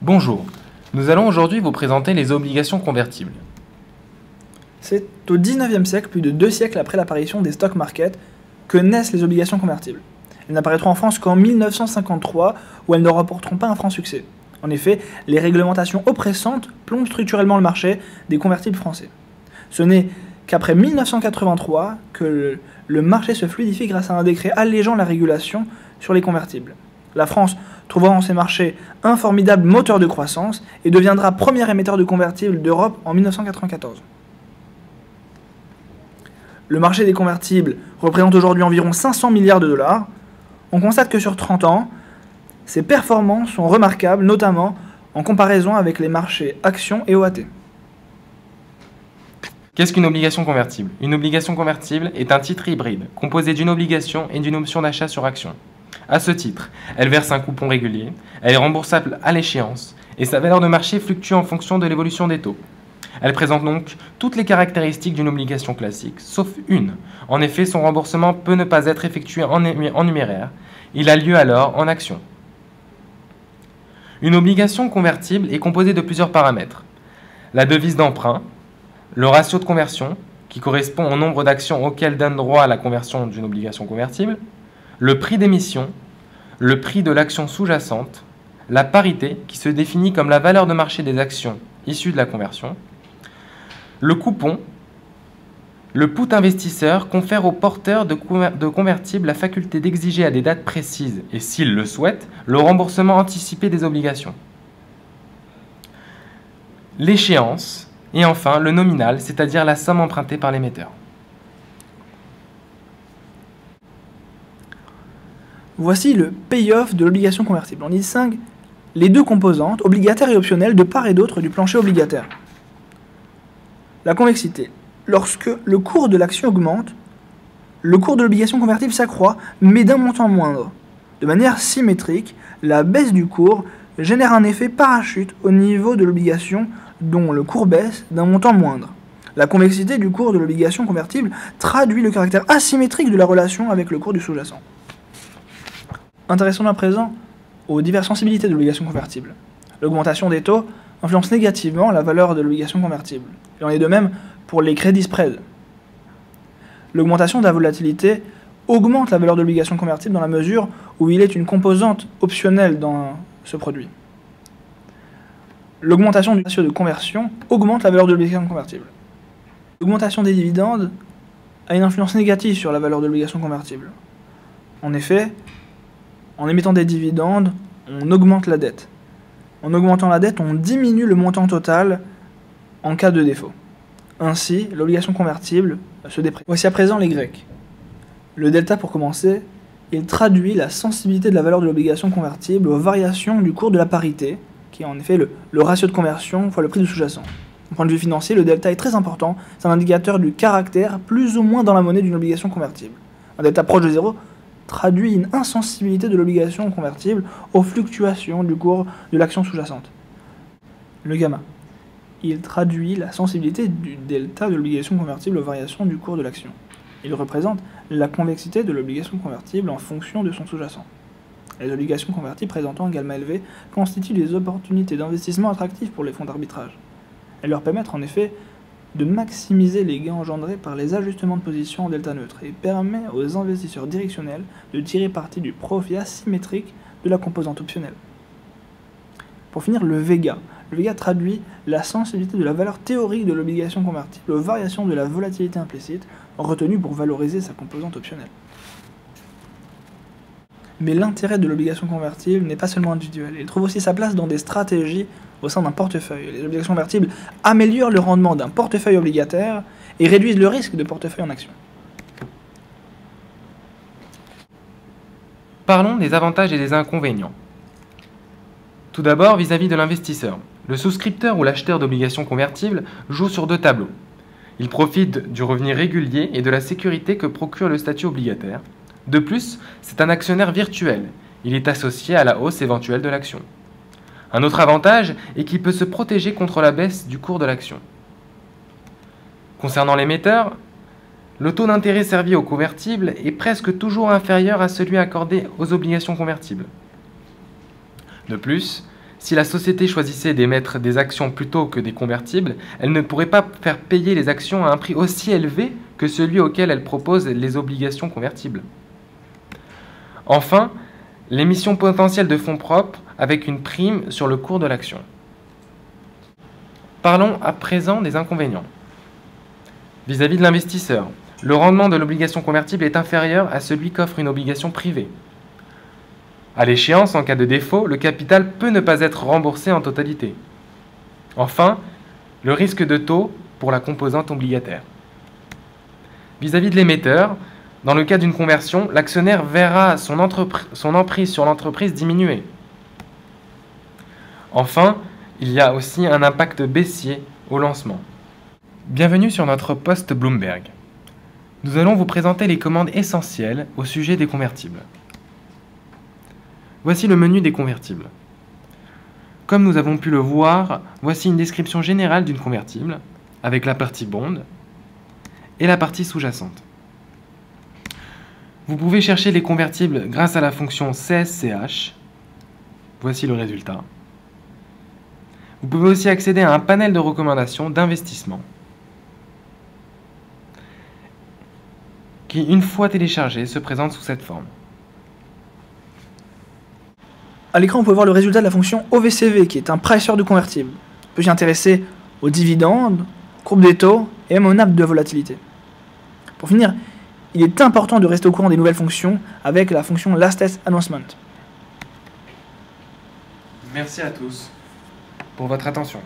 Bonjour, nous allons aujourd'hui vous présenter les obligations convertibles. C'est au XIXe siècle, plus de 2 siècles après l'apparition des stock markets, que naissent les obligations convertibles. Elles n'apparaîtront en France qu'en 1953, où elles ne remporteront pas un franc succès. En effet, les réglementations oppressantes plongent structurellement le marché des convertibles français. Ce n'est qu'après 1983 que le marché se fluidifie grâce à un décret allégeant la régulation sur les convertibles. La France trouvera en ces marchés un formidable moteur de croissance et deviendra premier émetteur de convertibles d'Europe en 1994. Le marché des convertibles représente aujourd'hui environ 500 milliards de dollars. On constate que sur 30 ans, ces performances sont remarquables, notamment en comparaison avec les marchés actions et OAT. Qu'est-ce qu'une obligation convertible? Une obligation convertible est un titre hybride, composé d'une obligation et d'une option d'achat sur action. À ce titre, elle verse un coupon régulier, elle est remboursable à l'échéance, et sa valeur de marché fluctue en fonction de l'évolution des taux. Elle présente donc toutes les caractéristiques d'une obligation classique, sauf une. En effet, son remboursement peut ne pas être effectué en numéraire, il a lieu alors en action. Une obligation convertible est composée de plusieurs paramètres. La devise d'emprunt, le ratio de conversion, qui correspond au nombre d'actions auxquelles donne droit à la conversion d'une obligation convertible, le prix d'émission, le prix de l'action sous-jacente, la parité, qui se définit comme la valeur de marché des actions issues de la conversion, le coupon, le put investisseur confère aux porteurs de convertibles la faculté d'exiger à des dates précises, et s'ils le souhaitent, le remboursement anticipé des obligations. L'échéance, et enfin le nominal, c'est-à-dire la somme empruntée par l'émetteur. Voici le payoff de l'obligation convertible. On distingue les deux composantes, obligataires et optionnelles, de part et d'autre du plancher obligataire. La convexité. Lorsque le cours de l'action augmente, le cours de l'obligation convertible s'accroît, mais d'un montant moindre. De manière symétrique, la baisse du cours génère un effet parachute au niveau de l'obligation dont le cours baisse d'un montant moindre. La convexité du cours de l'obligation convertible traduit le caractère asymétrique de la relation avec le cours du sous-jacent. Intéressons-nous à présent aux diverses sensibilités de l'obligation convertible. L'augmentation des taux influence négativement la valeur de l'obligation convertible. Il en est de même pour les crédits spread. L'augmentation de la volatilité augmente la valeur de l'obligation convertible dans la mesure où il est une composante optionnelle dans ce produit. L'augmentation du ratio de conversion augmente la valeur de l'obligation convertible. L'augmentation des dividendes a une influence négative sur la valeur de l'obligation convertible. En effet, en émettant des dividendes, on augmente la dette. En augmentant la dette, on diminue le montant total en cas de défaut. Ainsi, l'obligation convertible se déprécie. Voici à présent les Grecs. Le delta, pour commencer, il traduit la sensibilité de la valeur de l'obligation convertible aux variations du cours de la parité, qui est en effet le ratio de conversion fois le prix du sous-jacent. Du point de vue financier, le delta est très important. C'est un indicateur du caractère plus ou moins dans la monnaie d'une obligation convertible. Un delta proche de 0 traduit une insensibilité de l'obligation convertible aux fluctuations du cours de l'action sous-jacente. Le gamma. Il traduit la sensibilité du delta de l'obligation convertible aux variations du cours de l'action. Il représente la convexité de l'obligation convertible en fonction de son sous-jacent. Les obligations convertibles présentant un gamma élevé constituent des opportunités d'investissement attractives pour les fonds d'arbitrage. Elles leur permettent en effet de maximiser les gains engendrés par les ajustements de position en delta neutre et permet aux investisseurs directionnels de tirer parti du profit asymétrique de la composante optionnelle. Pour finir, le Vega. Le Vega traduit la sensibilité de la valeur théorique de l'obligation convertible aux variations de la volatilité implicite retenue pour valoriser sa composante optionnelle. Mais l'intérêt de l'obligation convertible n'est pas seulement individuel, il trouve aussi sa place dans des stratégies au sein d'un portefeuille. Les obligations convertibles améliorent le rendement d'un portefeuille obligataire et réduisent le risque de portefeuille en action. Parlons des avantages et des inconvénients. Tout d'abord, vis-à-vis de l'investisseur. Le souscripteur ou l'acheteur d'obligations convertibles joue sur deux tableaux. Il profite du revenu régulier et de la sécurité que procure le statut obligataire. De plus, c'est un actionnaire virtuel. Il est associé à la hausse éventuelle de l'action. Un autre avantage est qu'il peut se protéger contre la baisse du cours de l'action. Concernant l'émetteur, le taux d'intérêt servi aux convertibles est presque toujours inférieur à celui accordé aux obligations convertibles. De plus, si la société choisissait d'émettre des actions plutôt que des convertibles, elle ne pourrait pas faire payer les actions à un prix aussi élevé que celui auquel elle propose les obligations convertibles. Enfin, l'émission potentielle de fonds propres avec une prime sur le cours de l'action. Parlons à présent des inconvénients. Vis-à-vis de l'investisseur, le rendement de l'obligation convertible est inférieur à celui qu'offre une obligation privée. À l'échéance, en cas de défaut, le capital peut ne pas être remboursé en totalité. Enfin, le risque de taux pour la composante obligataire. Vis-à-vis de l'émetteur, dans le cas d'une conversion, l'actionnaire verra son emprise sur l'entreprise diminuer. Enfin, il y a aussi un impact baissier au lancement. Bienvenue sur notre poste Bloomberg. Nous allons vous présenter les commandes essentielles au sujet des convertibles. Voici le menu des convertibles. Comme nous avons pu le voir, voici une description générale d'une convertible, avec la partie bond et la partie sous-jacente. Vous pouvez chercher les convertibles grâce à la fonction CSCH. Voici le résultat. Vous pouvez aussi accéder à un panel de recommandations d'investissement qui, une fois téléchargé, se présente sous cette forme. À l'écran, on peut voir le résultat de la fonction OVCV, qui est un pricer de convertible. On peut s'y intéresser aux dividendes, courbe des taux et même aux nappes de volatilité. Pour finir, il est important de rester au courant des nouvelles fonctions avec la fonction Latest Announcement. Merci à tous pour votre attention.